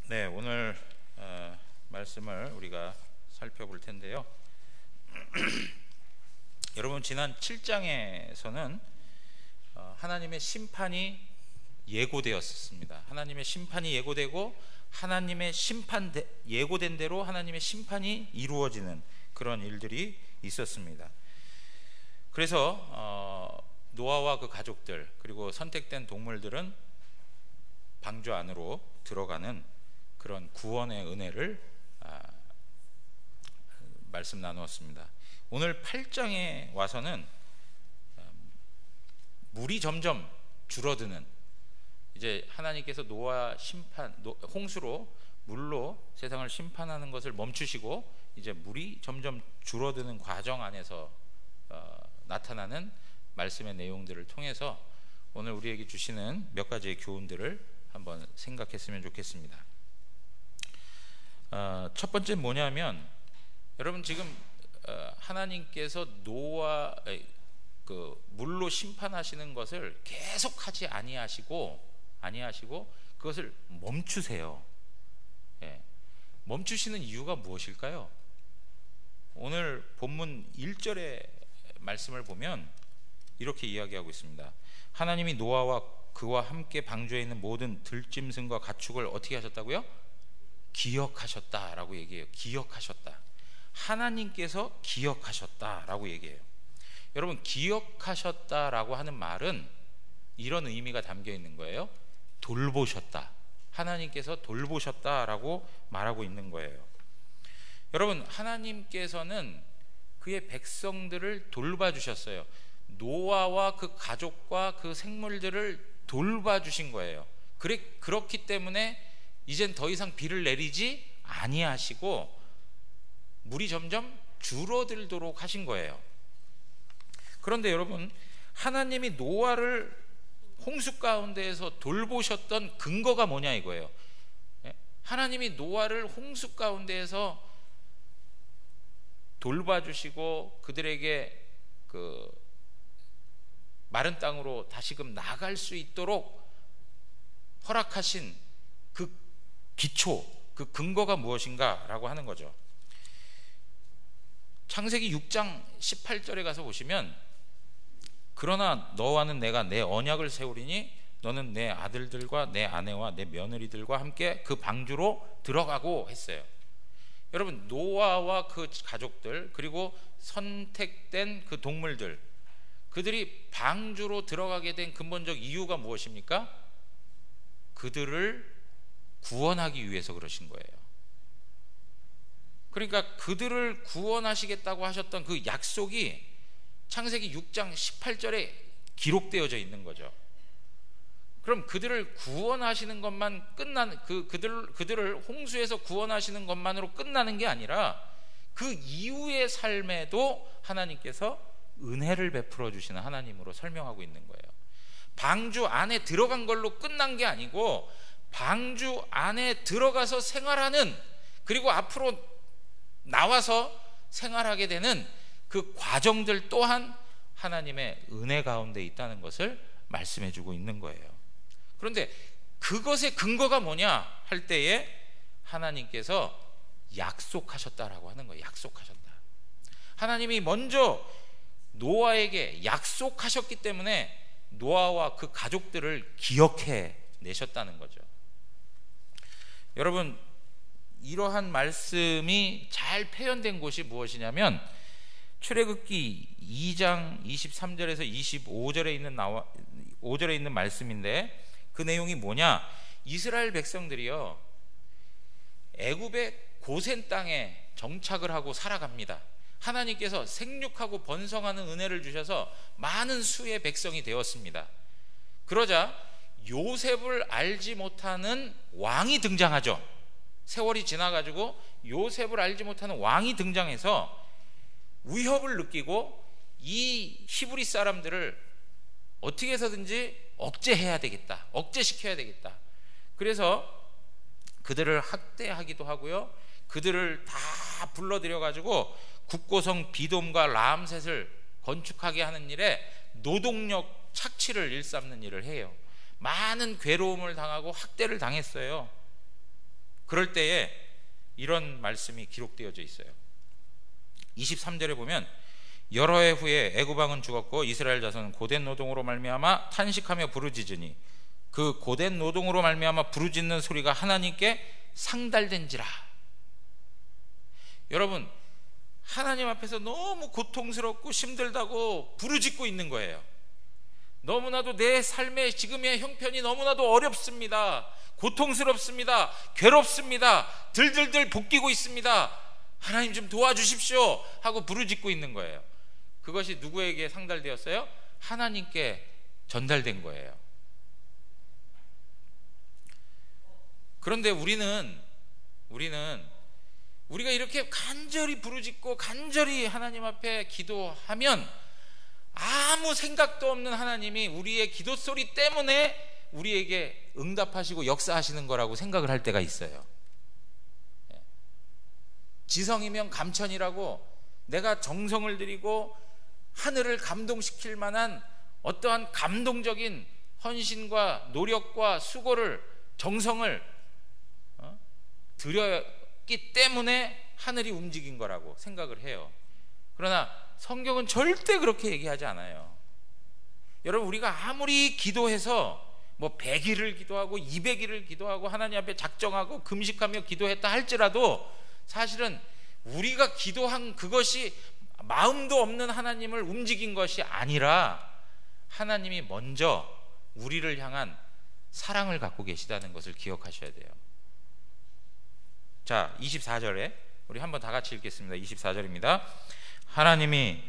네, 오늘 말씀을 우리가 살펴볼 텐데요. 여러분, 지난 7장에서는 하나님의 심판이 예고되었습니다. 하나님의 심판이 예고되고 하나님의 심판 예고된 대로 하나님의 심판이 이루어지는 그런 일들이 있었습니다. 그래서 노아와 그 가족들 그리고 선택된 동물들은 방주 안으로 들어가는 그런 구원의 은혜를 말씀 나누었습니다. 오늘 8장에 와서는 물이 점점 줄어드는, 이제 하나님께서 노아 심판, 홍수로 물로 세상을 심판하는 것을 멈추시고 이제 물이 점점 줄어드는 과정 안에서 나타나는 말씀의 내용들을 통해서 오늘 우리에게 주시는 몇 가지의 교훈들을 한번 생각했으면 좋겠습니다. 첫 번째 뭐냐면, 여러분 지금 하나님께서 노아 그 물로 심판하시는 것을 계속하지 아니하시고 그것을 멈추세요. 예. 멈추시는 이유가 무엇일까요? 오늘 본문 1절의 말씀을 보면 이렇게 이야기하고 있습니다. 하나님이 노아와 그와 함께 방주에 있는 모든 들짐승과 가축을 어떻게 하셨다고요? 기억하셨다라고 얘기해요. 기억하셨다. 하나님께서 기억하셨다라고 얘기해요. 여러분, 기억하셨다라고 하는 말은 이런 의미가 담겨 있는 거예요. 돌보셨다. 하나님께서 돌보셨다라고 말하고 있는 거예요. 여러분, 하나님께서는 그의 백성들을 돌봐주셨어요. 노아와 그 가족과 그 생물들을 돌봐주신 거예요. 그렇기 때문에 이젠 더 이상 비를 내리지 아니하시고 물이 점점 줄어들도록 하신 거예요. 그런데 여러분, 하나님이 노아를 홍수 가운데에서 돌보셨던 근거가 뭐냐 이거예요. 하나님이 노아를 홍수 가운데에서 돌봐주시고 그들에게 그 마른 땅으로 다시금 나갈 수 있도록 허락하신 그 기초, 그 근거가 무엇인가 라고 하는 거죠. 창세기 6장 18절에 가서 보시면, 그러나 너와는 내가 내 언약을 세우리니 너는 내 아들들과 내 아내와 내 며느리들과 함께 그 방주로 들어가고 했어요. 여러분, 노아와 그 가족들 그리고 선택된 그 동물들, 그들이 방주로 들어가게 된 근본적 이유가 무엇입니까? 그들을 구원하기 위해서 그러신 거예요. 그러니까 그들을 구원하시겠다고 하셨던 그 약속이 창세기 6장 18절에 기록되어져 있는 거죠. 그럼 그들을 구원하시는 것만 그들을 홍수에서 구원하시는 것만으로 끝나는 게 아니라 그 이후의 삶에도 하나님께서 은혜를 베풀어 주시는 하나님으로 설명하고 있는 거예요. 방주 안에 들어간 걸로 끝난 게 아니고 방주 안에 들어가서 생활하는, 그리고 앞으로 나와서 생활하게 되는 그 과정들 또한 하나님의 은혜 가운데 있다는 것을 말씀해 주고 있는 거예요. 그런데 그것의 근거가 뭐냐 할 때에 하나님께서 약속하셨다라고 하는 거예요. 약속하셨다. 하나님이 먼저 노아에게 약속하셨기 때문에 노아와 그 가족들을 기억해 내셨다는 거죠. 여러분, 이러한 말씀이 잘 표현된 곳이 무엇이냐면 출애굽기 2장 23절에서 5절에 있는 말씀인데, 그 내용이 뭐냐? 이스라엘 백성들이요, 애굽의 고센 땅에 정착을 하고 살아갑니다. 하나님께서 생육하고 번성하는 은혜를 주셔서 많은 수의 백성이 되었습니다. 그러자 요셉을 알지 못하는 왕이 등장하죠. 세월이 지나가지고 요셉을 알지 못하는 왕이 등장해서 위협을 느끼고 이 히브리 사람들을 어떻게 해서든지 억제해야 되겠다, 억제시켜야 되겠다. 그래서 그들을 학대하기도 하고요, 그들을 다 불러들여 가지고 국고성 비돔과 라암셋을 건축하게 하는 일에 노동력 착취를 일삼는 일을 해요. 많은 괴로움을 당하고 학대를 당했어요. 그럴 때에 이런 말씀이 기록되어져 있어요. 23절에 보면 여러 해 후에 애굽 왕은 죽었고 이스라엘 자손은 고된 노동으로 말미암아 탄식하며 부르짖으니 그 고된 노동으로 말미암아 부르짖는 소리가 하나님께 상달된지라. 여러분, 하나님 앞에서 너무 고통스럽고 힘들다고 부르짖고 있는 거예요. 너무나도 내 삶의 지금의 형편이 너무나도 어렵습니다. 고통스럽습니다. 괴롭습니다. 들들들 볶이고 있습니다. 하나님 좀 도와주십시오 하고 부르짖고 있는 거예요. 그것이 누구에게 상달되었어요? 하나님께 전달된 거예요. 그런데 우리가 이렇게 간절히 부르짖고 간절히 하나님 앞에 기도하면 아무 생각도 없는 하나님이 우리의 기도 소리 때문에 우리에게 응답하시고 역사하시는 거라고 생각을 할 때가 있어요. 지성이면 감천이라고 내가 정성을 들이고 하늘을 감동시킬 만한 어떠한 감동적인 헌신과 노력과 수고를, 정성을 들였기 때문에 하늘이 움직인 거라고 생각을 해요. 그러나 성경은 절대 그렇게 얘기하지 않아요. 여러분, 우리가 아무리 기도해서 뭐 100일을 기도하고 200일을 기도하고 하나님 앞에 작정하고 금식하며 기도했다 할지라도 사실은 우리가 기도한 그것이 마음도 없는 하나님을 움직인 것이 아니라 하나님이 먼저 우리를 향한 사랑을 갖고 계시다는 것을 기억하셔야 돼요. 자, 24절에 우리 한번 다 같이 읽겠습니다. 24절입니다. 하나님이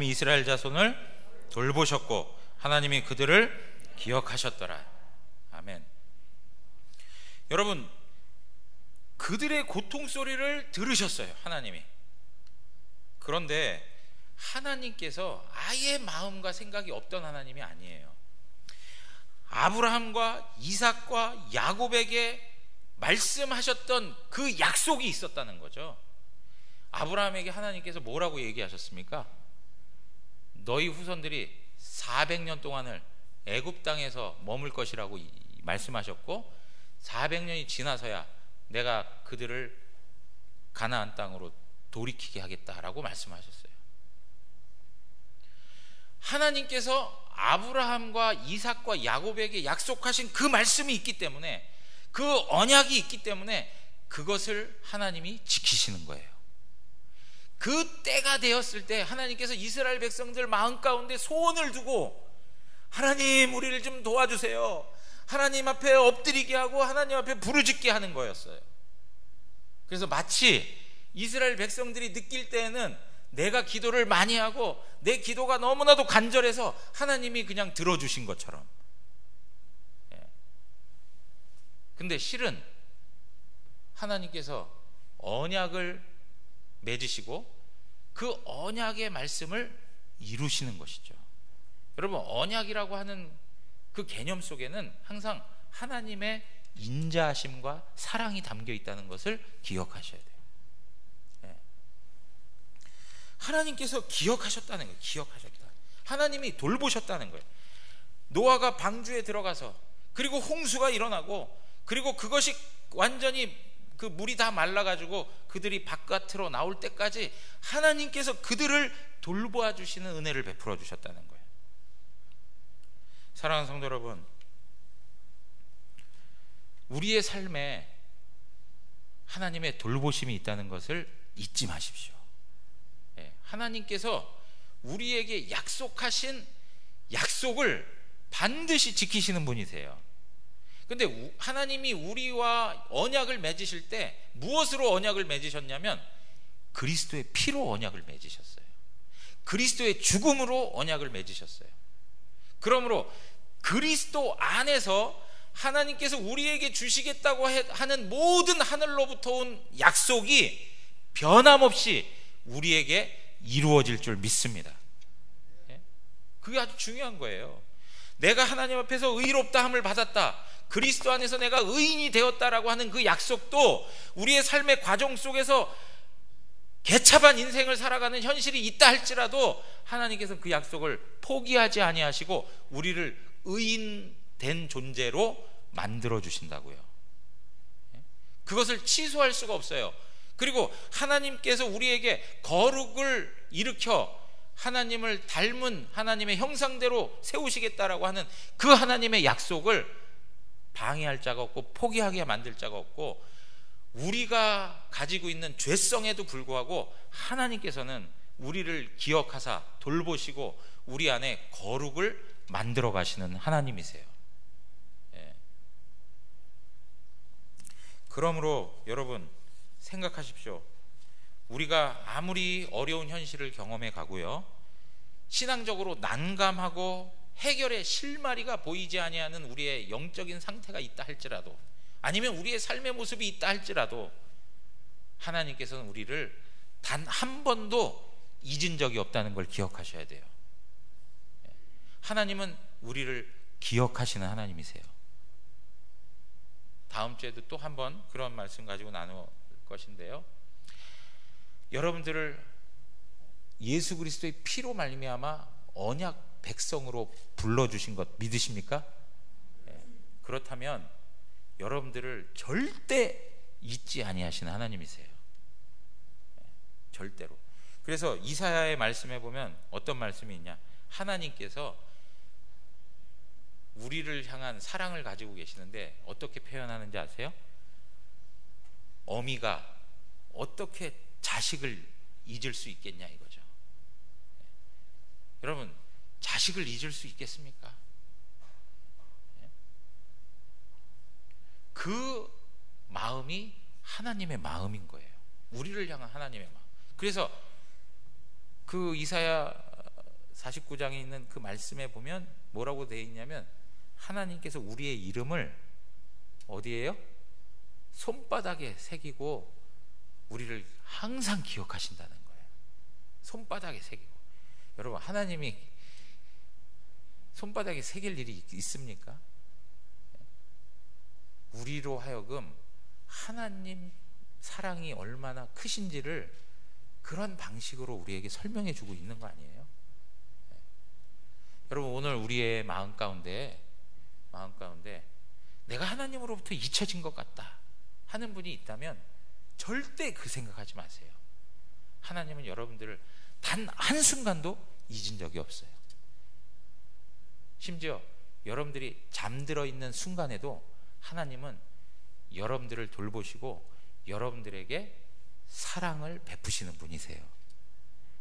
이스라엘 자손을 돌보셨고 하나님이 그들을 기억하셨더라. 아멘. 여러분, 그들의 고통 소리를 들으셨어요, 하나님이. 그런데 하나님께서 아예 마음과 생각이 없던 하나님이 아니에요. 아브라함과 이삭과 야곱에게 말씀하셨던 그 약속이 있었다는 거죠. 아브라함에게 하나님께서 뭐라고 얘기하셨습니까? 너희 후손들이 400년 동안을 애굽 땅에서 머물 것이라고 말씀하셨고 400년이 지나서야 내가 그들을 가나안 땅으로 돌이키게 하겠다라고 말씀하셨어요. 하나님께서 아브라함과 이삭과 야곱에게 약속하신 그 말씀이 있기 때문에, 그 언약이 있기 때문에 그것을 하나님이 지키시는 거예요. 그 때가 되었을 때 하나님께서 이스라엘 백성들 마음 가운데 소원을 두고 하나님 우리를 좀 도와주세요, 하나님 앞에 엎드리게 하고 하나님 앞에 부르짖게 하는 거였어요. 그래서 마치 이스라엘 백성들이 느낄 때에는 내가 기도를 많이 하고 내 기도가 너무나도 간절해서 하나님이 그냥 들어주신 것처럼. 근데 실은 하나님께서 언약을 맺으시고 그 언약의 말씀을 이루시는 것이죠. 여러분, 언약이라고 하는 그 개념 속에는 항상 하나님의 인자하심과 사랑이 담겨 있다는 것을 기억하셔야 돼요. 하나님께서 기억하셨다는 거예요. 기억하셨다. 하나님이 돌보셨다는 거예요. 노아가 방주에 들어가서, 그리고 홍수가 일어나고, 그리고 그것이 완전히 그 물이 다 말라가지고 그들이 바깥으로 나올 때까지 하나님께서 그들을 돌보아 주시는 은혜를 베풀어 주셨다는 거예요. 사랑하는 성도 여러분, 우리의 삶에 하나님의 돌보심이 있다는 것을 잊지 마십시오. 하나님께서 우리에게 약속하신 약속을 반드시 지키시는 분이세요. 근데 하나님이 우리와 언약을 맺으실 때 무엇으로 언약을 맺으셨냐면 그리스도의 피로 언약을 맺으셨어요. 그리스도의 죽음으로 언약을 맺으셨어요. 그러므로 그리스도 안에서 하나님께서 우리에게 주시겠다고 하는 모든 하늘로부터 온 약속이 변함없이 우리에게 이루어질 줄 믿습니다. 그게 아주 중요한 거예요. 내가 하나님 앞에서 의롭다함을 받았다, 그리스도 안에서 내가 의인이 되었다라고 하는 그 약속도 우리의 삶의 과정 속에서 개차반 인생을 살아가는 현실이 있다 할지라도 하나님께서 그 약속을 포기하지 아니하시고 우리를 의인된 존재로 만들어 주신다고요. 그것을 취소할 수가 없어요. 그리고 하나님께서 우리에게 거룩을 일으켜 하나님을 닮은 하나님의 형상대로 세우시겠다라고 하는 그 하나님의 약속을 방해할 자가 없고 포기하게 만들 자가 없고, 우리가 가지고 있는 죄성에도 불구하고 하나님께서는 우리를 기억하사 돌보시고 우리 안에 거룩을 만들어 가시는 하나님이세요. 그러므로 여러분 생각하십시오. 우리가 아무리 어려운 현실을 경험해 가고요, 신앙적으로 난감하고 해결의 실마리가 보이지 아니하는 우리의 영적인 상태가 있다 할지라도, 아니면 우리의 삶의 모습이 있다 할지라도, 하나님께서는 우리를 단 한 번도 잊은 적이 없다는 걸 기억하셔야 돼요. 하나님은 우리를 기억하시는 하나님이세요. 다음 주에도 또 한 번 그런 말씀 가지고 나눌 것인데요, 여러분들을 예수 그리스도의 피로 말미암아 언약 백성으로 불러주신 것 믿으십니까? 그렇다면 여러분들을 절대 잊지 아니하시는 하나님이세요. 절대로. 그래서 이사야의 말씀에 보면 어떤 말씀이 있냐, 하나님께서 우리를 향한 사랑을 가지고 계시는데 어떻게 표현하는지 아세요? 어미가 어떻게 자식을 잊을 수 있겠냐 이거죠. 여러분, 자식을 잊을 수 있겠습니까? 그 마음이 하나님의 마음인 거예요. 우리를 향한 하나님의 마음. 그래서 그 이사야 49장에 있는 그 말씀에 보면 뭐라고 되어 있냐면, 하나님께서 우리의 이름을 어디에요? 손바닥에 새기고 우리를 항상 기억하신다는 거예요. 손바닥에 새기고. 여러분, 하나님이 손바닥에 새길 일이 있습니까? 우리로 하여금 하나님 사랑이 얼마나 크신지를 그런 방식으로 우리에게 설명해 주고 있는 거 아니에요? 여러분, 오늘 우리의 마음 가운데 내가 하나님으로부터 잊혀진 것 같다 하는 분이 있다면 절대 그 생각하지 마세요. 하나님은 여러분들을 단 한순간도 잊은 적이 없어요. 심지어 여러분들이 잠들어 있는 순간에도 하나님은 여러분들을 돌보시고 여러분들에게 사랑을 베푸시는 분이세요.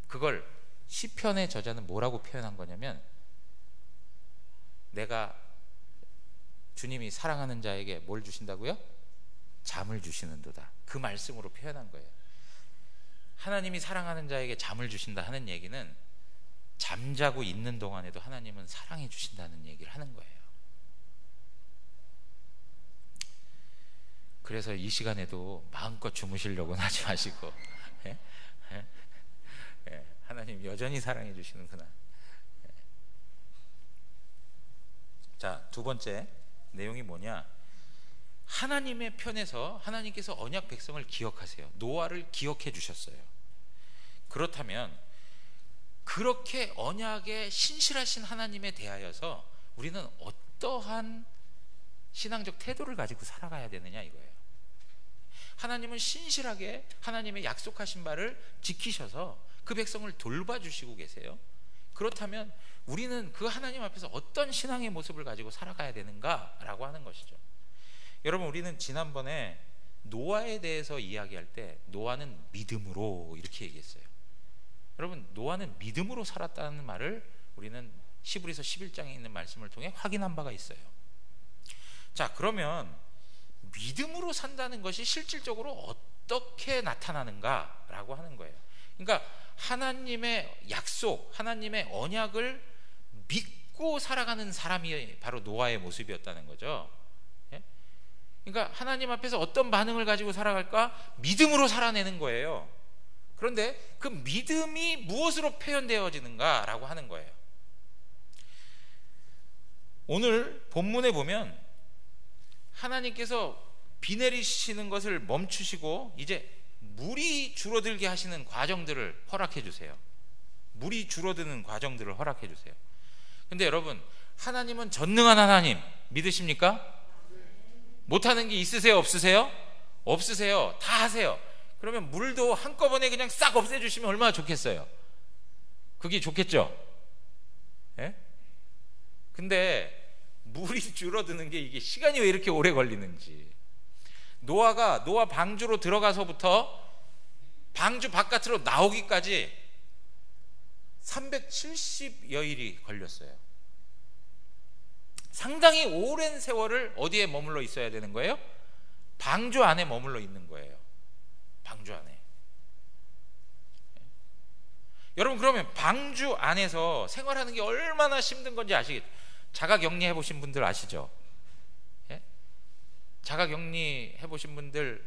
그걸 시편의 저자는 뭐라고 표현한 거냐면, 내가 주님이 사랑하는 자에게 뭘 주신다고요? 잠을 주시는도다. 그 말씀으로 표현한 거예요. 하나님이 사랑하는 자에게 잠을 주신다 하는 얘기는 잠자고 있는 동안에도 하나님은 사랑해 주신다는 얘기를 하는 거예요. 그래서 이 시간에도 마음껏 주무시려고는 하지 마시고 하나님 여전히 사랑해 주시는구나. 자, 두 번째 내용이 뭐냐, 하나님의 편에서 하나님께서 언약 백성을 기억하세요. 노아를 기억해 주셨어요. 그렇다면 그렇게 언약에 신실하신 하나님에 대하여서 우리는 어떠한 신앙적 태도를 가지고 살아가야 되느냐 이거예요. 하나님은 신실하게 하나님의 약속하신 바를 지키셔서 그 백성을 돌봐주시고 계세요. 그렇다면 우리는 그 하나님 앞에서 어떤 신앙의 모습을 가지고 살아가야 되는가라고 하는 것이죠. 여러분, 우리는 지난번에 노아에 대해서 이야기할 때 노아는 믿음으로 이렇게 얘기했어요. 여러분, 노아는 믿음으로 살았다는 말을 우리는 히브리서 11장에 있는 말씀을 통해 확인한 바가 있어요. 자, 그러면 믿음으로 산다는 것이 실질적으로 어떻게 나타나는가라고 하는 거예요. 그러니까 하나님의 약속, 하나님의 언약을 믿고 살아가는 사람이 바로 노아의 모습이었다는 거죠. 그러니까 하나님 앞에서 어떤 반응을 가지고 살아갈까? 믿음으로 살아내는 거예요. 그런데 그 믿음이 무엇으로 표현되어지는가라고 하는 거예요. 오늘 본문에 보면 하나님께서 비 내리시는 것을 멈추시고 이제 물이 줄어들게 하시는 과정들을 허락해 주세요. 물이 줄어드는 과정들을 허락해 주세요. 근데 여러분, 하나님은 전능한 하나님 믿으십니까? 못하는 게 있으세요? 없으세요? 없으세요. 다 하세요. 그러면 물도 한꺼번에 그냥 싹 없애주시면 얼마나 좋겠어요. 그게 좋겠죠? 예? 근데 물이 줄어드는 게 이게 시간이 왜 이렇게 오래 걸리는지. 노아 방주로 들어가서부터 방주 바깥으로 나오기까지 370여일이 걸렸어요. 상당히 오랜 세월을 어디에 머물러 있어야 되는 거예요? 방주 안에 머물러 있는 거예요. 방주 안에. 여러분, 그러면 방주 안에서 생활하는 게 얼마나 힘든 건지 아시겠죠? 자가격리 해보신 분들 아시죠? 예? 자가격리 해보신 분들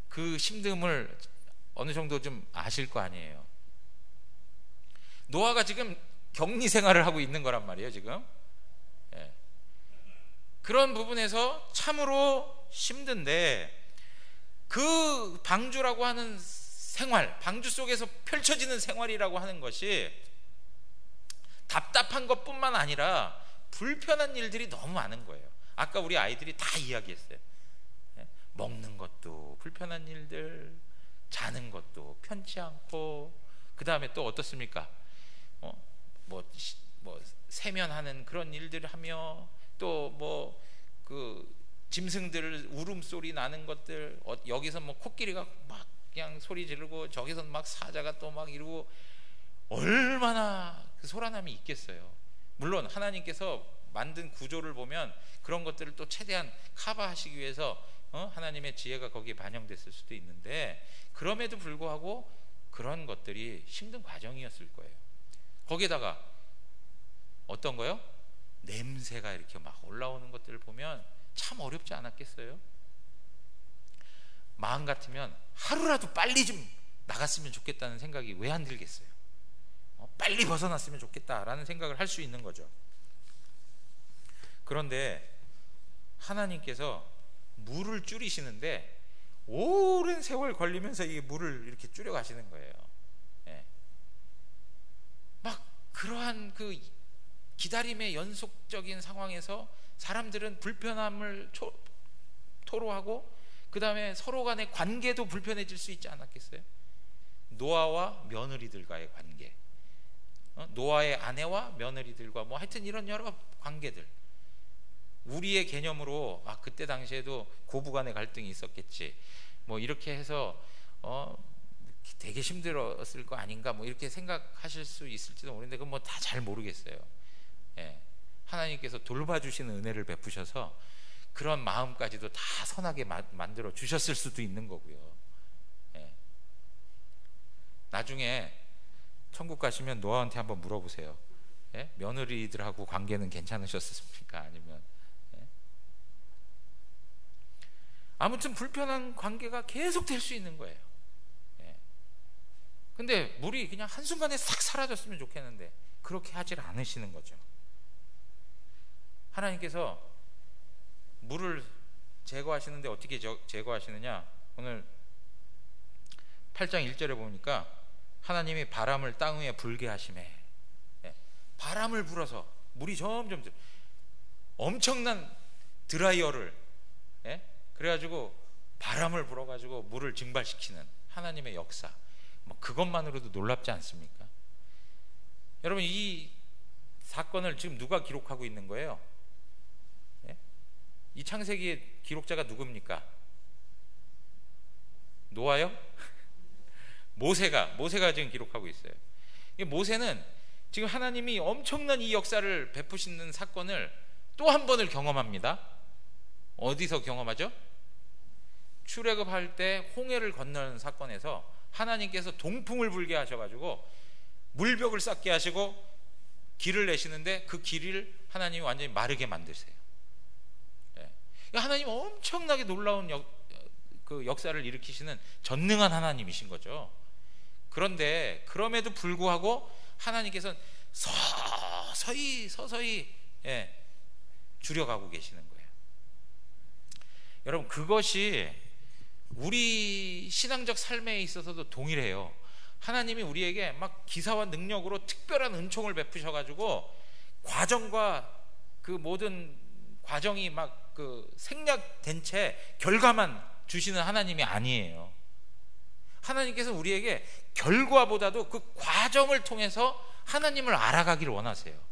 그 힘듦을 어느 정도 좀 아실 거 아니에요. 노아가 지금 격리 생활을 하고 있는 거란 말이에요, 지금. 예. 그런 부분에서 참으로 힘든데, 그 방주라고 하는 생활, 방주 속에서 펼쳐지는 생활이라고 하는 것이 답답한 것뿐만 아니라 불편한 일들이 너무 많은 거예요. 아까 우리 아이들이 다 이야기했어요. 먹는 것도 불편한 일들, 자는 것도 편치 않고, 그 다음에 또 어떻습니까? 세면하는 그런 일들을 하며, 또 그 짐승들 울음소리 나는 것들, 여기서 코끼리가 막 그냥 소리 지르고, 저기서 막 사자가 또 막 이러고, 얼마나 그 소란함이 있겠어요. 물론 하나님께서 만든 구조를 보면 그런 것들을 또 최대한 커버하시기 위해서 하나님의 지혜가 거기에 반영됐을 수도 있는데, 그럼에도 불구하고 그런 것들이 힘든 과정이었을 거예요. 거기에다가 어떤 거요? 냄새가 이렇게 막 올라오는 것들을 보면 참 어렵지 않았겠어요? 마음 같으면 하루라도 빨리 좀 나갔으면 좋겠다는 생각이 왜 안 들겠어요? 빨리 벗어났으면 좋겠다라는 생각을 할 수 있는 거죠. 그런데 하나님께서 물을 줄이시는데 오랜 세월 걸리면서 이 물을 이렇게 줄여 가시는 거예요. 예. 막 그러한 그 기다림의 연속적인 상황에서 사람들은 불편함을 토로하고, 그 다음에 서로 간의 관계도 불편해질 수 있지 않았겠어요? 노아와 며느리들과의 관계, 노아의 아내와 며느리들과 하여튼 이런 여러 관계들, 우리의 개념으로 그때 당시에도 고부간의 갈등이 있었겠지, 이렇게 해서 되게 힘들었을 거 아닌가, 이렇게 생각하실 수 있을지도 모르는데, 그건 다 잘 모르겠어요. 예. 하나님께서 돌봐주시는 은혜를 베푸셔서 그런 마음까지도 다 선하게 만들어 주셨을 수도 있는 거고요. 예. 나중에 천국 가시면 노아한테 한번 물어보세요. 예? 며느리들하고 관계는 괜찮으셨습니까? 아니면 아무튼 불편한 관계가 계속 될 수 있는 거예요. 예. 근데 물이 그냥 한순간에 싹 사라졌으면 좋겠는데 그렇게 하질 않으시는 거죠. 하나님께서 물을 제거하시는데 어떻게 제거하시느냐? 오늘 8장 1절에 보니까 하나님이 바람을 땅 위에 불게 하시매. 예. 바람을 불어서 물이 점점 엄청난 드라이어를, 예? 그래가지고 바람을 불어가지고 물을 증발시키는 하나님의 역사, 그것만으로도 놀랍지 않습니까? 여러분, 이 사건을 지금 누가 기록하고 있는 거예요? 예? 이 창세기의 기록자가 누굽니까? 노아요? 모세가 지금 기록하고 있어요. 모세는 지금 하나님이 엄청난 이 역사를 베푸시는 사건을 또 한 번을 경험합니다. 어디서 경험하죠? 출애굽할 때 홍해를 건너는 사건에서 하나님께서 동풍을 불게 하셔가지고 물벽을 쌓게 하시고 길을 내시는데, 그 길을 하나님이 완전히 마르게 만드세요. 예. 하나님 엄청나게 놀라운 그 역사를 일으키시는 전능한 하나님이신 거죠. 그런데 그럼에도 불구하고 하나님께서는 서서히 예, 줄여가고 계시는 거예요. 여러분, 그것이 우리 신앙적 삶에 있어서도 동일해요. 하나님이 우리에게 막 기사와 능력으로 특별한 은총을 베푸셔가지고 과정과 그 모든 과정이 막 그 생략된 채 결과만 주시는 하나님이 아니에요. 하나님께서 우리에게 결과보다도 그 과정을 통해서 하나님을 알아가기를 원하세요.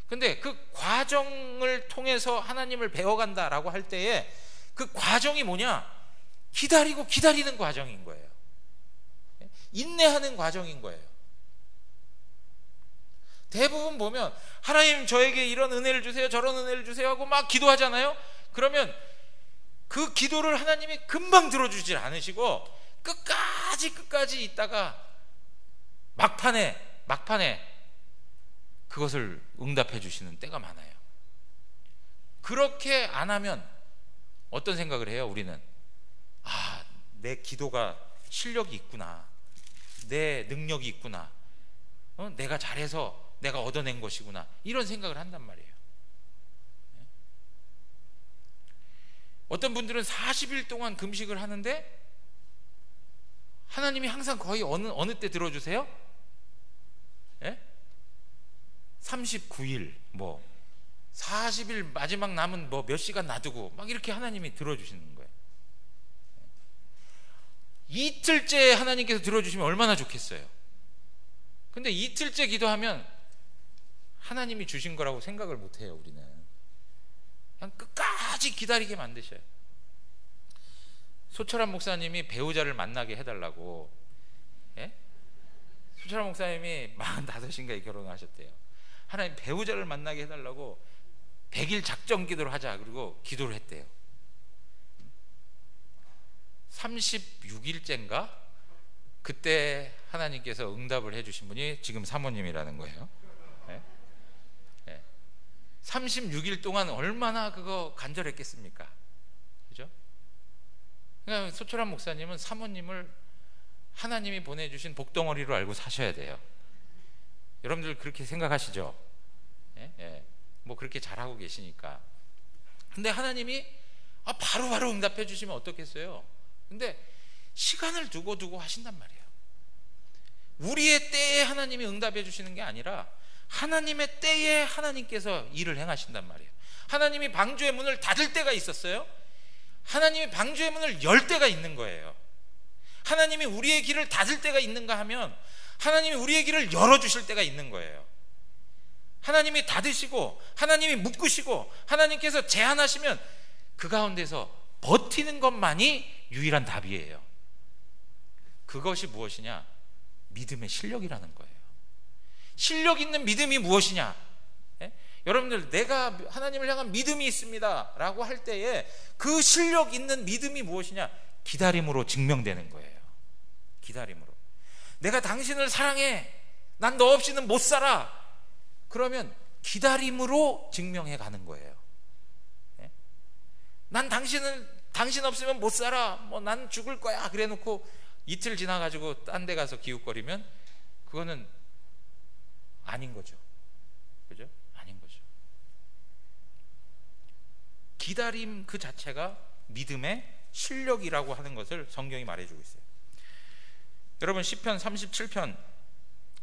근데 그 과정을 통해서 하나님을 배워간다라고 할 때에 그 과정이 뭐냐? 기다리고 기다리는 과정인 거예요. 인내하는 과정인 거예요. 대부분 보면 하나님 저에게 이런 은혜를 주세요, 저런 은혜를 주세요 하고 막 기도하잖아요. 그러면 그 기도를 하나님이 금방 들어주질 않으시고 끝까지 있다가 막판에 그것을 응답해 주시는 때가 많아요. 그렇게 안 하면 어떤 생각을 해요? 우리는 내 기도가 실력이 있구나, 내 능력이 있구나, 내가 잘해서 내가 얻어낸 것이구나, 이런 생각을 한단 말이에요. 어떤 분들은 40일 동안 금식을 하는데 하나님이 항상 거의 어느 때 들어주세요? 39일 40일 마지막 남은 몇 시간 놔두고 막 이렇게 하나님이 들어주시는 거예요. 이틀째 하나님께서 들어주시면 얼마나 좋겠어요. 근데 이틀째 기도하면 하나님이 주신 거라고 생각을 못해요. 우리는 그냥 끝까지 기다리게 만드셔요. 소철한 목사님이 배우자를 만나게 해달라고, 소철한 목사님이 45인가에 결혼하셨대요. 하나님 배우자를 만나게 해달라고 100일 작정 기도를 하자, 그리고 기도를 했대요. 36일째인가 그때 하나님께서 응답을 해주신 분이 지금 사모님이라는 거예요. 36일 동안 얼마나 그거 간절했겠습니까? 그죠? 그러니까 소철한 목사님은 사모님을 하나님이 보내주신 복덩어리로 알고 사셔야 돼요. 여러분들 그렇게 생각하시죠? 뭐 그렇게 잘하고 계시니까. 근데 하나님이 바로바로 응답해 주시면 어떻겠어요? 근데 시간을 두고 하신단 말이에요. 우리의 때에 하나님이 응답해 주시는 게 아니라 하나님의 때에 하나님께서 일을 행하신단 말이에요. 하나님이 방주의 문을 닫을 때가 있었어요. 하나님이 방주의 문을 열 때가 있는 거예요. 하나님이 우리의 길을 닫을 때가 있는가 하면 하나님이 우리의 길을 열어주실 때가 있는 거예요. 하나님이 닫으시고 하나님이 묶으시고 하나님께서 제한하시면 그 가운데서 버티는 것만이 유일한 답이에요. 그것이 무엇이냐? 믿음의 실력이라는 거예요. 실력 있는 믿음이 무엇이냐? 여러분들, 내가 하나님을 향한 믿음이 있습니다 라고 할 때에 그 실력 있는 믿음이 무엇이냐? 기다림으로 증명되는 거예요. 기다림으로. 내가 당신을 사랑해, 난 너 없이는 못 살아, 그러면 기다림으로 증명해 가는 거예요. 난 당신 없으면 못 살아, 난 죽을 거야 그래 놓고 이틀 지나가지고 딴 데 가서 기웃거리면 그거는 아닌 거죠. 그죠? 아닌 거죠. 기다림 그 자체가 믿음의 실력이라고 하는 것을 성경이 말해주고 있어요. 여러분, 시편 37편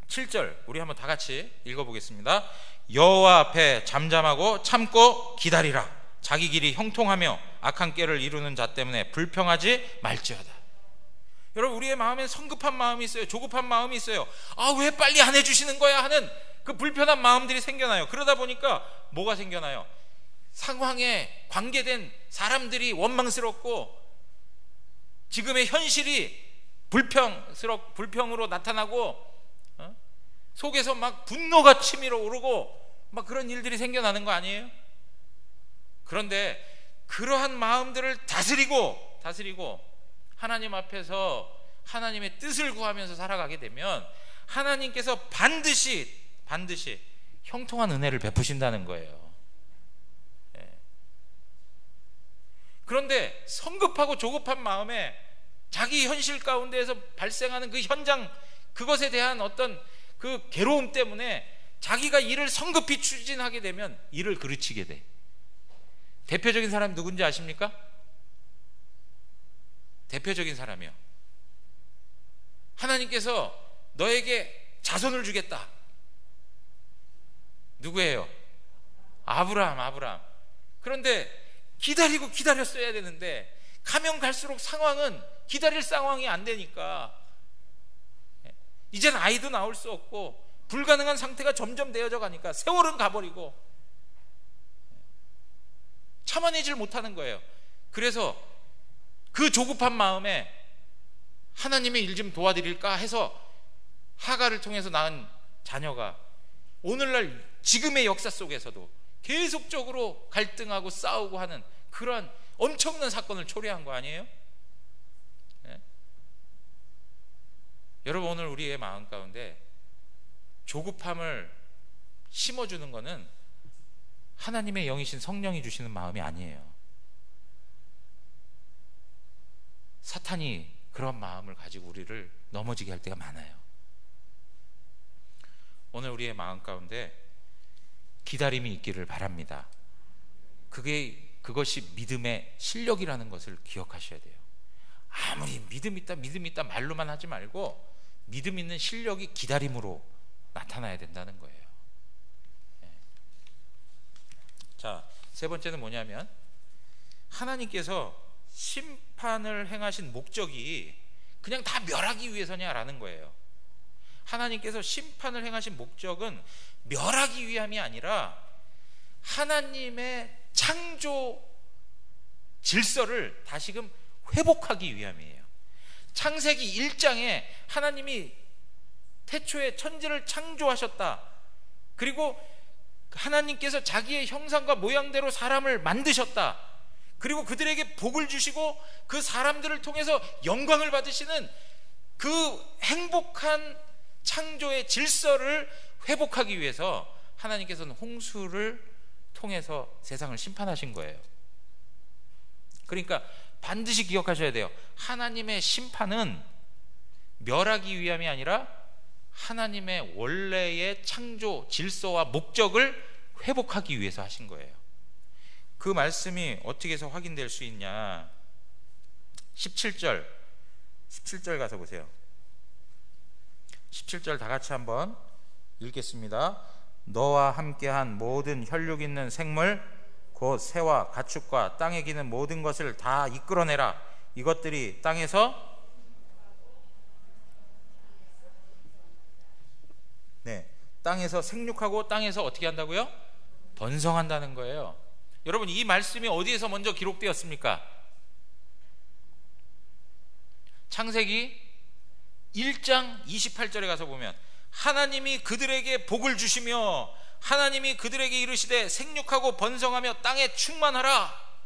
7절 우리 한번 다 같이 읽어보겠습니다. 여호와 앞에 잠잠하고 참고 기다리라. 자기 길이 형통하며 악한 꾀를 이루는 자 때문에 불평하지 말지어다. 여러분, 우리의 마음엔 성급한 마음이 있어요. 조급한 마음이 있어요. 왜 빨리 안 해주시는 거야 하는 그 불편한 마음들이 생겨나요. 그러다 보니까 뭐가 생겨나요? 상황에 관계된 사람들이 원망스럽고 지금의 현실이 불평으로 나타나고 속에서 막 분노가 치밀어 오르고 막 그런 일들이 생겨나는 거 아니에요? 그런데 그러한 마음들을 다스리고 하나님 앞에서 하나님의 뜻을 구하면서 살아가게 되면 하나님께서 반드시 형통한 은혜를 베푸신다는 거예요. 그런데 성급하고 조급한 마음에 자기 현실 가운데에서 발생하는 그 현장, 그것에 대한 어떤 그 괴로움 때문에 자기가 일을 성급히 추진하게 되면 일을 그르치게 돼. 대표적인 사람이 누군지 아십니까? 대표적인 사람이요. 하나님께서 너에게 자손을 주겠다. 누구예요? 아브라함. 그런데 기다리고 기다렸어야 되는데 가면 갈수록 상황은 기다릴 상황이 안 되니까 이젠 아이도 낳을 수 없고 불가능한 상태가 점점 되어져 가니까 세월은 가버리고 참아내질 못하는 거예요. 그래서 그 조급한 마음에 하나님의 일 좀 도와드릴까 해서 하가를 통해서 낳은 자녀가 오늘날 지금의 역사 속에서도 계속적으로 갈등하고 싸우고 하는 그러한 엄청난 사건을 초래한 거 아니에요? 네? 여러분, 오늘 우리의 마음 가운데 조급함을 심어주는 것은 하나님의 영이신 성령이 주시는 마음이 아니에요. 사탄이 그런 마음을 가지고 우리를 넘어지게 할 때가 많아요. 오늘 우리의 마음 가운데 기다림이 있기를 바랍니다. 그것이 믿음의 실력이라는 것을 기억하셔야 돼요. 아무리 믿음 있다 말로만 하지 말고 믿음 있는 실력이 기다림으로 나타나야 된다는 거예요. 자, 세 번째는 뭐냐면 하나님께서 심판을 행하신 목적이 그냥 다 멸하기 위해서냐라는 거예요. 하나님께서 심판을 행하신 목적은 멸하기 위함이 아니라 하나님의 창조 질서를 다시금 회복하기 위함이에요. 창세기 1장에 하나님이 태초에 천지를 창조하셨다. 그리고 하나님께서 자기의 형상과 모양대로 사람을 만드셨다. 그리고 그들에게 복을 주시고 그 사람들을 통해서 영광을 받으시는 그 행복한 창조의 질서를 회복하기 위해서 하나님께서는 홍수를 통해서 세상을 심판하신 거예요. 그러니까 반드시 기억하셔야 돼요. 하나님의 심판은 멸하기 위함이 아니라 하나님의 원래의 창조 질서와 목적을 회복하기 위해서 하신 거예요. 그 말씀이 어떻게 해서 확인될 수 있냐? 17절 가서 보세요. 17절 다 같이 한번 읽겠습니다. 너와 함께한 모든 혈육 있는 생물 곧 새와 가축과 땅에 기는 모든 것을 다 이끌어내라. 이것들이 땅에서 땅에서 생육하고 땅에서 어떻게 한다고요? 번성한다는 거예요. 여러분, 이 말씀이 어디에서 먼저 기록되었습니까? 창세기 1장 28절에 가서 보면 하나님이 그들에게 복을 주시며 하나님이 그들에게 이르시되 생육하고 번성하며 땅에 충만하라.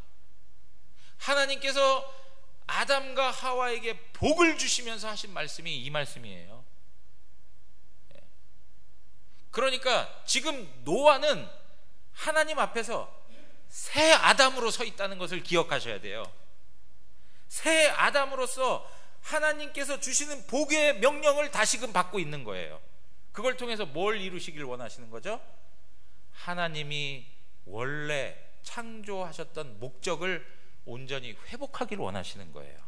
하나님께서 아담과 하와에게 복을 주시면서 하신 말씀이 이 말씀이에요. 그러니까 지금 노아는 하나님 앞에서 새 아담으로 서 있다는 것을 기억하셔야 돼요. 새 아담으로서 하나님께서 주시는 복의 명령을 다시금 받고 있는 거예요. 그걸 통해서 뭘 이루시길 원하시는 거죠? 하나님이 원래 창조하셨던 목적을 온전히 회복하기를 원하시는 거예요.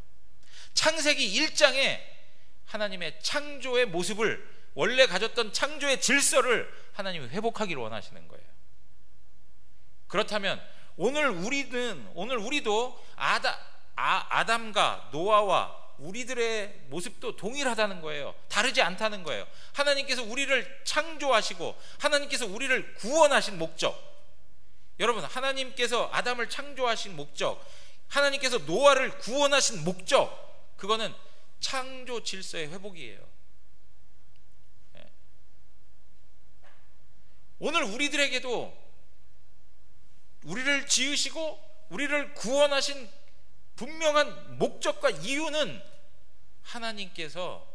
창세기 1장에 하나님의 창조의 모습을, 원래 가졌던 창조의 질서를 하나님이 회복하기를 원하시는 거예요. 그렇다면 오늘 우리도 아담과 노아와 우리들의 모습도 동일하다는 거예요. 다르지 않다는 거예요. 하나님께서 우리를 창조하시고 하나님께서 우리를 구원하신 목적, 여러분, 하나님께서 아담을 창조하신 목적, 하나님께서 노아를 구원하신 목적, 그거는 창조 질서의 회복이에요. 오늘 우리들에게도 우리를 지으시고 우리를 구원하신 분명한 목적과 이유는 하나님께서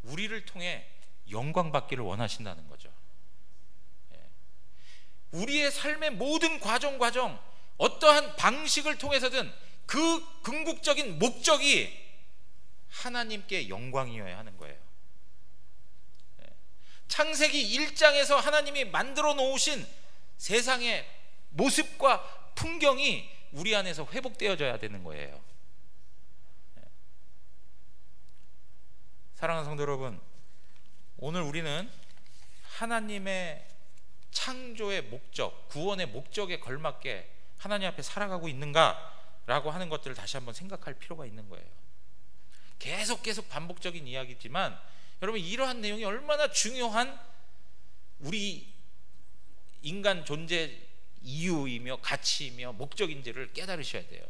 우리를 통해 영광 받기를 원하신다는 거죠. 우리의 삶의 모든 과정 어떠한 방식을 통해서든 그 궁극적인 목적이 하나님께 영광이어야 하는 거예요. 창세기 1장에서 하나님이 만들어 놓으신 세상의 모습과 풍경이 우리 안에서 회복되어져야 되는 거예요. 사랑하는 성도 여러분, 오늘 우리는 하나님의 창조의 목적, 구원의 목적에 걸맞게 하나님 앞에 살아가고 있는가라고 하는 것들을 다시 한번 생각할 필요가 있는 거예요. 계속 반복적인 이야기지만 여러분, 이러한 내용이 얼마나 중요한 우리 인간 존재 이유이며 가치이며 목적인지를 깨달으셔야 돼요.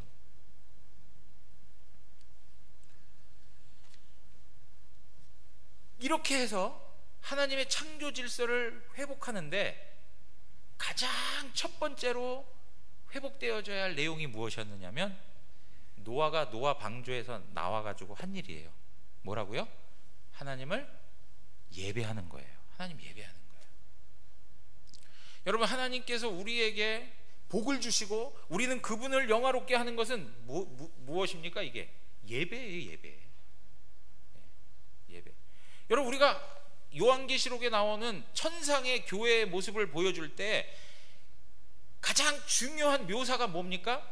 이렇게 해서 하나님의 창조 질서를 회복하는데 가장 첫 번째로 회복되어져야 할 내용이 무엇이었느냐면, 노아가 노아 방주에서 나와가지고 한 일이에요. 뭐라고요? 하나님을 예배하는 거예요. 하나님 예배하는 거예요. 여러분, 하나님께서 우리에게 복을 주시고 우리는 그분을 영화롭게 하는 것은 무엇입니까? 이게 예배예요. 예배. 여러분, 우리가 요한계시록에 나오는 천상의 교회의 모습을 보여줄 때 가장 중요한 묘사가 뭡니까?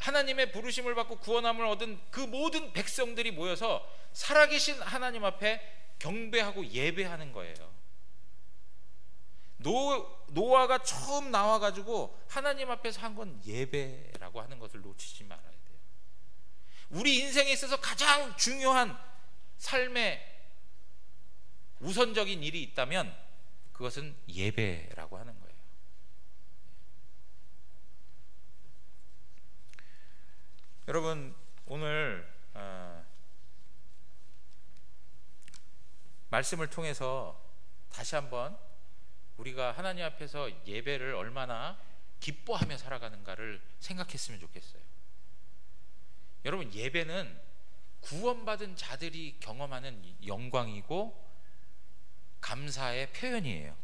하나님의 부르심을 받고 구원함을 얻은 그 모든 백성들이 모여서 살아계신 하나님 앞에 경배하고 예배하는 거예요. 노아가 처음 나와가지고 하나님 앞에서 한 건 예배라고 하는 것을 놓치지 말아야 돼요. 우리 인생에 있어서 가장 중요한 삶의 우선적인 일이 있다면 그것은 예배라고 하는 거예요. 여러분, 오늘 말씀을 통해서 다시 한번 우리가 하나님 앞에서 예배를 얼마나 기뻐하며 살아가는가를 생각했으면 좋겠어요. 여러분, 예배는 구원받은 자들이 경험하는 영광이고 감사의 표현이에요.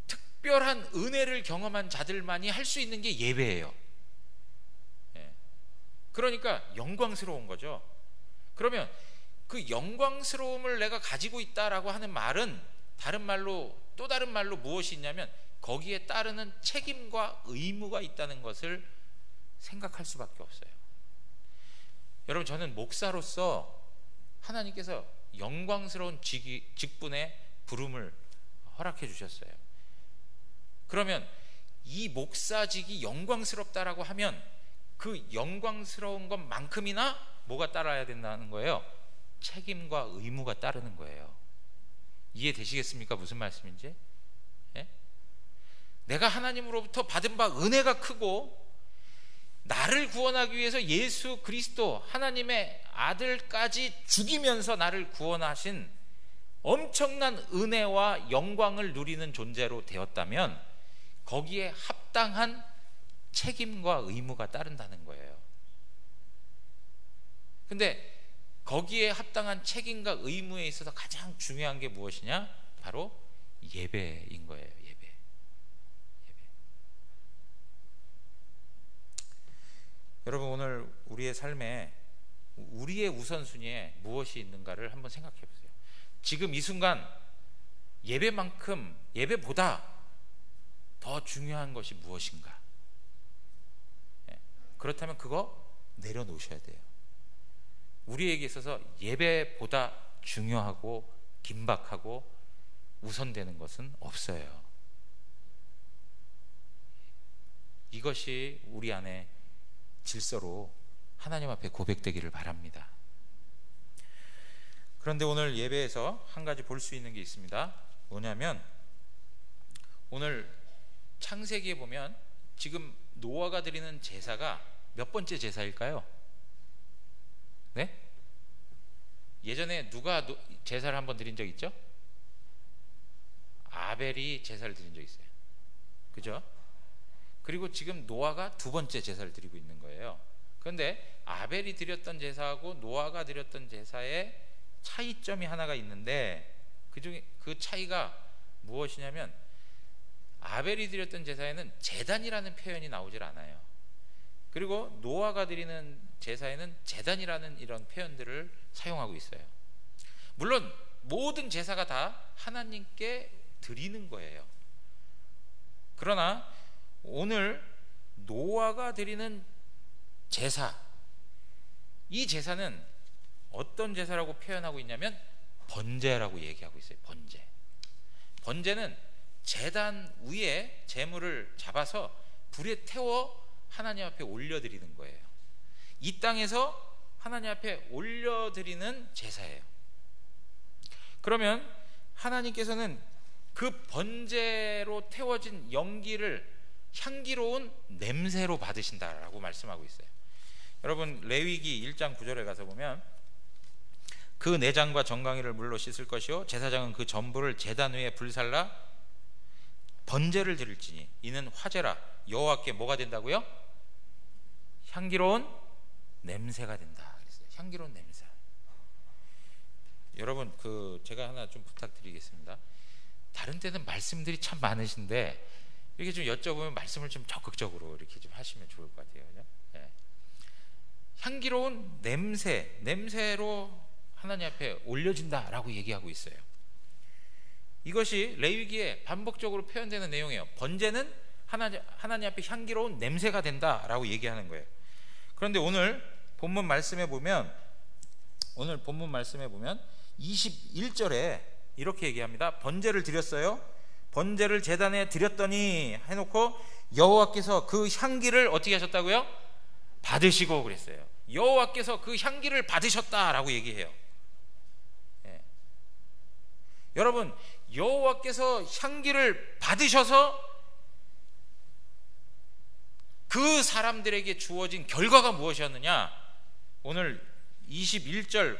특별한 은혜를 경험한 자들만이 할 수 있는 게 예배예요. 그러니까 영광스러운 거죠. 그러면 그 영광스러움을 내가 가지고 있다라고 하는 말은 또 다른 말로 무엇이 있냐면 거기에 따르는 책임과 의무가 있다는 것을 생각할 수밖에 없어요. 여러분, 저는 목사로서 하나님께서 영광스러운 직분의 부름을 허락해 주셨어요. 그러면 이 목사직이 영광스럽다라고 하면 그 영광스러운 것만큼이나 뭐가 따라야 된다는 거예요? 책임과 의무가 따르는 거예요. 이해되시겠습니까? 무슨 말씀인지? 예? 내가 하나님으로부터 받은 바 은혜가 크고 나를 구원하기 위해서 예수 그리스도 하나님의 아들까지 죽이면서 나를 구원하신 엄청난 은혜와 영광을 누리는 존재로 되었다면 거기에 합당한 책임과 의무가 따른다는 거예요. 근데 거기에 합당한 책임과 의무에 있어서 가장 중요한 게 무엇이냐? 바로 예배인 거예요. 예배. 여러분, 오늘 우리의 삶에 우리의 우선순위에 무엇이 있는가를 한번 생각해 보세요. 지금 이 순간 예배보다 더 중요한 것이 무엇인가? 그렇다면 그거 내려놓으셔야 돼요. 우리에게 있어서 예배보다 중요하고 긴박하고 우선되는 것은 없어요. 이것이 우리 안에 질서로 하나님 앞에 고백되기를 바랍니다. 그런데 오늘 예배에서 한 가지 볼 수 있는 게 있습니다. 뭐냐면 오늘 창세기에 보면 지금 노아가 드리는 제사가 몇 번째 제사일까요? 네? 예전에 누가 제사를 한번 드린 적 있죠? 아벨이 제사를 드린 적 있어요. 그죠? 그리고 지금 노아가 두 번째 제사를 드리고 있는 거예요. 그런데 아벨이 드렸던 제사하고 노아가 드렸던 제사에 차이점이 하나가 있는데 그중에 그 차이가 무엇이냐면 아벨이 드렸던 제사에는 제단이라는 표현이 나오질 않아요. 그리고 노아가 드리는 제사에는 제단이라는 이런 표현들을 사용하고 있어요. 물론 모든 제사가 다 하나님께 드리는 거예요. 그러나 오늘 노아가 드리는 제사, 이 제사는 어떤 제사라고 표현하고 있냐면 번제라고 얘기하고 있어요. 번제. 번제는 제단 위에 제물을 잡아서 불에 태워 하나님 앞에 올려드리는 거예요. 이 땅에서 하나님 앞에 올려드리는 제사예요. 그러면 하나님께서는 그 번제로 태워진 연기를 향기로운 냄새로 받으신다라고 말씀하고 있어요. 여러분 레위기 1장 9절에 가서 보면 그 내장과 정강이를 물로 씻을 것이요 제사장은 그 전부를 제단 위에 불살라 번제를 드릴지니 이는 화제라. 여호와께 뭐가 된다고요? 향기로운 냄새가 된다 그랬어요. 향기로운 냄새. 여러분 제가 하나 좀 부탁드리겠습니다. 다른 때는 말씀들이 참 많으신데 이렇게 좀 여쭤보면 말씀을 좀 적극적으로 이렇게 좀 하시면 좋을 것 같아요. 그죠? 네. 향기로운 냄새로 하나님 앞에 올려진다라고 얘기하고 있어요. 이것이 레위기에 반복적으로 표현되는 내용이에요. 번제는 하나님 앞에 향기로운 냄새가 된다라고 얘기하는 거예요. 그런데 오늘 본문 말씀에 보면 21절에 이렇게 얘기합니다. 번제를 드렸어요. 번제를 제단에 드렸더니 해놓고 여호와께서 그 향기를 어떻게 하셨다고요? 받으시고 그랬어요. 여호와께서 그 향기를 받으셨다라고 얘기해요. 예. 여러분 여호와께서 향기를 받으셔서 그 사람들에게 주어진 결과가 무엇이었느냐? 오늘 21절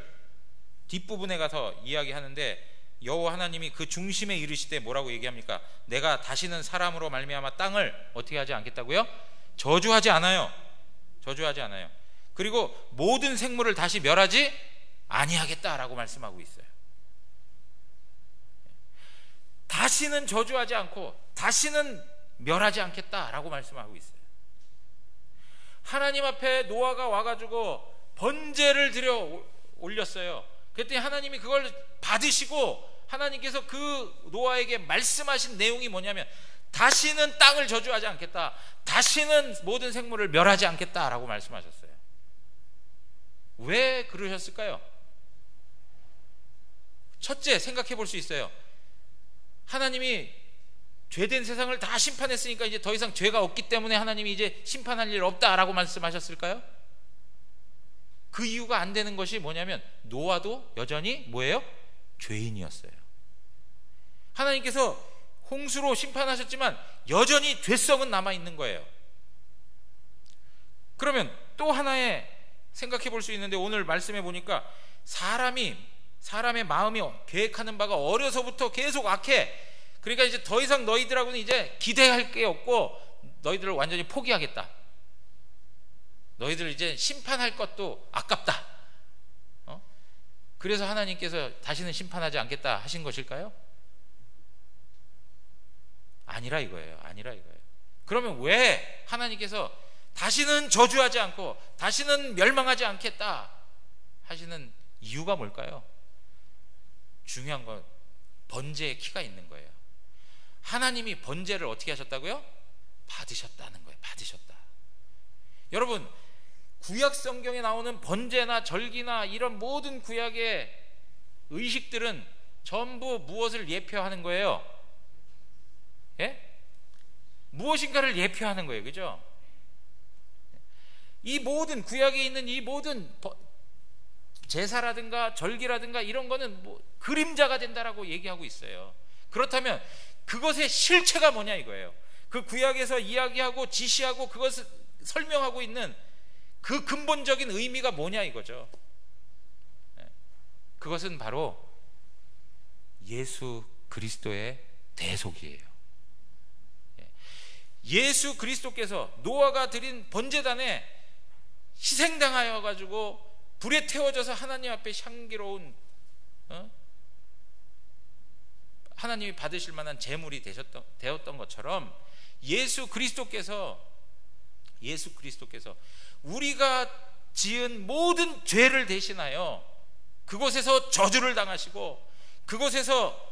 뒷부분에 가서 이야기하는데 여호와 하나님이 그 중심에 이르시되 뭐라고 얘기합니까? 내가 다시는 사람으로 말미암아 땅을 어떻게 하지 않겠다고요? 저주하지 않아요. 그리고 모든 생물을 다시 멸하지 아니하겠다라고 말씀하고 있어요. 다시는 저주하지 않고 다시는 멸하지 않겠다라고 말씀하고 있어요. 하나님 앞에 노아가 와가지고 번제를 드려 올렸어요. 그랬더니 하나님이 그걸 받으시고 하나님께서 그 노아에게 말씀하신 내용이 뭐냐면 다시는 땅을 저주하지 않겠다, 다시는 모든 생물을 멸하지 않겠다라고 말씀하셨어요. 왜 그러셨을까요? 첫째 생각해 볼 수 있어요. 하나님이 죄된 세상을 다 심판했으니까 이제 더 이상 죄가 없기 때문에 하나님이 이제 심판할 일 없다라고 말씀하셨을까요? 그 이유가 안 되는 것이 뭐냐면 노아도 여전히 뭐예요? 죄인이었어요. 하나님께서 홍수로 심판하셨지만 여전히 죄성은 남아있는 거예요. 그러면 또 하나의 생각해 볼 수 있는데 오늘 말씀해 보니까 사람의 마음이 계획하는 바가 어려서부터 계속 악해. 그러니까 이제 더 이상 너희들하고는 이제 기대할 게 없고 너희들을 완전히 포기하겠다. 너희들을 이제 심판할 것도 아깝다. 그래서 하나님께서 다시는 심판하지 않겠다 하신 것일까요? 아니라 이거예요. 그러면 왜 하나님께서 다시는 저주하지 않고 다시는 멸망하지 않겠다 하시는 이유가 뭘까요? 중요한 건 번제의 키가 있는 거예요. 하나님이 번제를 어떻게 하셨다고요? 받으셨다는 거예요. 받으셨다. 여러분 구약 성경에 나오는 번제나 절기나 이런 모든 구약의 의식들은 전부 무엇을 예표하는 거예요? 예? 무엇인가를 예표하는 거예요. 그죠? 이 모든 구약에 있는 이 모든 제사라든가 절기라든가 이런 거는 뭐 그림자가 된다라고 얘기하고 있어요. 그렇다면 그것의 실체가 뭐냐 이거예요. 그 구약에서 이야기하고 지시하고 그것을 설명하고 있는 그 근본적인 의미가 뭐냐 이거죠. 그것은 바로 예수 그리스도의 대속이에요. 예수 그리스도께서 노아가 드린 번제단에 희생당하여 가지고 불에 태워져서 하나님 앞에 향기로운 하나님이 받으실 만한 제물이 되었던 것처럼 예수 그리스도께서 우리가 지은 모든 죄를 대신하여 그곳에서 저주를 당하시고 그곳에서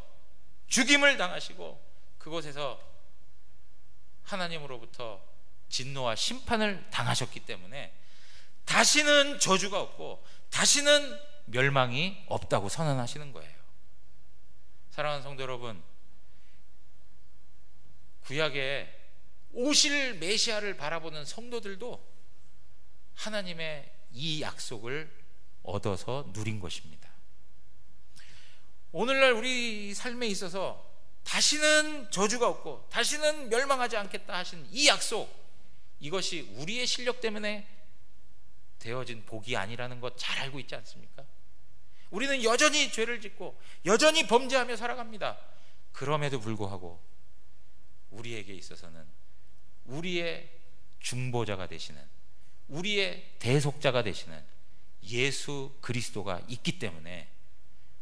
죽임을 당하시고 그곳에서 하나님으로부터 진노와 심판을 당하셨기 때문에 다시는 저주가 없고 다시는 멸망이 없다고 선언하시는 거예요. 사랑하는 성도 여러분, 구약에 오실 메시아를 바라보는 성도들도 하나님의 이 약속을 얻어서 누린 것입니다. 오늘날 우리 삶에 있어서 다시는 저주가 없고 다시는 멸망하지 않겠다 하신 이 약속, 이것이 우리의 실력 때문에 되어진 복이 아니라는 것 잘 알고 있지 않습니까? 우리는 여전히 죄를 짓고 여전히 범죄하며 살아갑니다. 그럼에도 불구하고 우리에게 있어서는 우리의 중보자가 되시는, 우리의 대속자가 되시는 예수 그리스도가 있기 때문에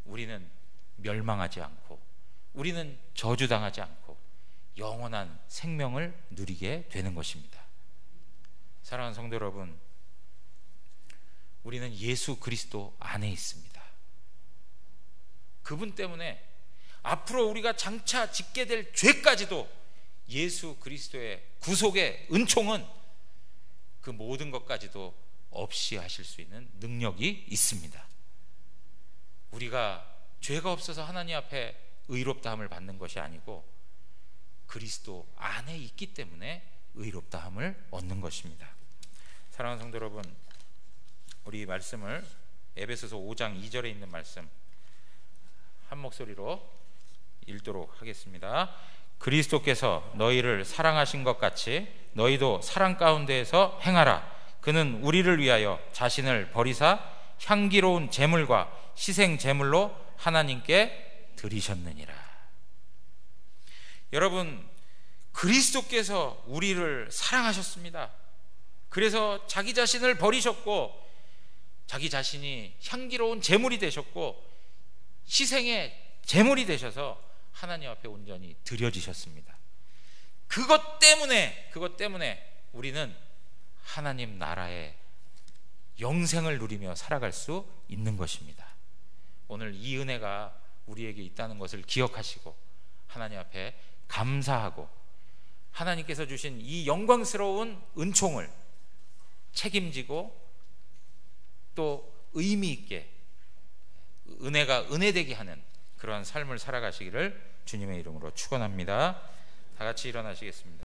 우리는 멸망하지 않고 우리는 저주당하지 않고 영원한 생명을 누리게 되는 것입니다. 사랑하는 성도 여러분, 우리는 예수 그리스도 안에 있습니다. 그분 때문에 앞으로 우리가 장차 짓게 될 죄까지도 예수 그리스도의 구속의 은총은 그 모든 것까지도 없이 하실 수 있는 능력이 있습니다. 우리가 죄가 없어서 하나님 앞에 의롭다함을 받는 것이 아니고 그리스도 안에 있기 때문에 의롭다함을 얻는 것입니다. 사랑하는 성도 여러분, 우리 말씀을 에베소서 5장 2절에 있는 말씀 한 목소리로 읽도록 하겠습니다. 그리스도께서 너희를 사랑하신 것 같이 너희도 사랑 가운데에서 행하라. 그는 우리를 위하여 자신을 버리사 향기로운 제물과 희생 제물로 하나님께 드리셨느니라. 여러분, 그리스도께서 우리를 사랑하셨습니다. 그래서 자기 자신을 버리셨고 자기 자신이 향기로운 제물이 되셨고 희생의 제물이 되셔서 하나님 앞에 온전히 드려지셨습니다. 그것 때문에 우리는 하나님 나라의 영생을 누리며 살아갈 수 있는 것입니다. 오늘 이 은혜가 우리에게 있다는 것을 기억하시고 하나님 앞에 감사하고 하나님께서 주신 이 영광스러운 은총을 책임지고 또 의미 있게 은혜가 은혜되게 하는 그러한 삶을 살아가시기를 주님의 이름으로 축원합니다. 다 같이 일어나시겠습니다.